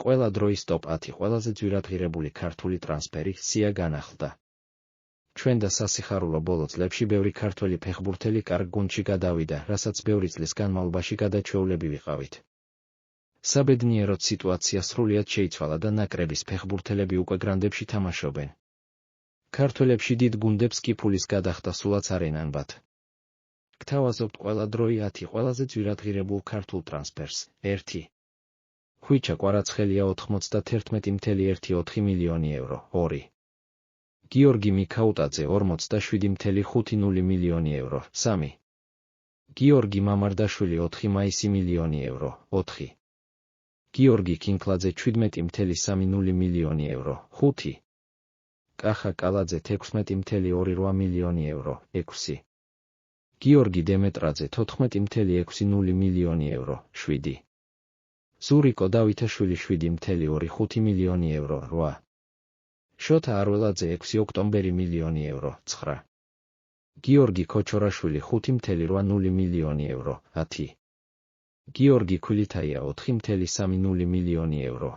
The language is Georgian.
ყველა დროის ტოპ 10 ყველაზე ძვირადღირებული ქართული ტრანსფერი სია განახლდა. ჩვენ და სასიხარულო ბოლო წლებში ბევრი ქართველი ფეხბურთელი კარგ გუნდში გადავიდა, რასაც ბევრი წლის განმავლობაში გადაჩვეულები ვიყავით. საბედნიეროდ სიტუაცია სრულიად შეიცვალა და ნაკრების ფეხბურთელები უკვე გრანდებში თამაშობენ. ქართველებში დიდ გუნდებს კი ფულის გადახდა სულაც არ ენანბათ. გთავაზობთ ყველა დროის 10 ყველაზე ძვირადღირებულ ქართულ ტრანსფერს. 1. ხვიჩა კვარაცხელია 91,14 მილიონი евро. 2. გიორგი მიქაუტაძე 47,50 მილიონი евро. 3. გიორგი მამარდაშვილი 4 მილიონი евро. 4. გიორგი კინკლაძე 17,30 მილიონი евро. 5. კახა კალაძე 16,28 მილიონი евро. 6. გიორგი დემეტრაძე 14,60 მილიონი евро. 7. ზურიკო დავითაშვილი 7,25 მილიონი евро. 8. შოთა არველაძე 6 ოქტომბერი მილიონი евро. 9. გიორგი ქოჩორაშვილი 5,80 მილიონი евро. 10. გიორგი ქვილითაია 4,30 მილიონი евро.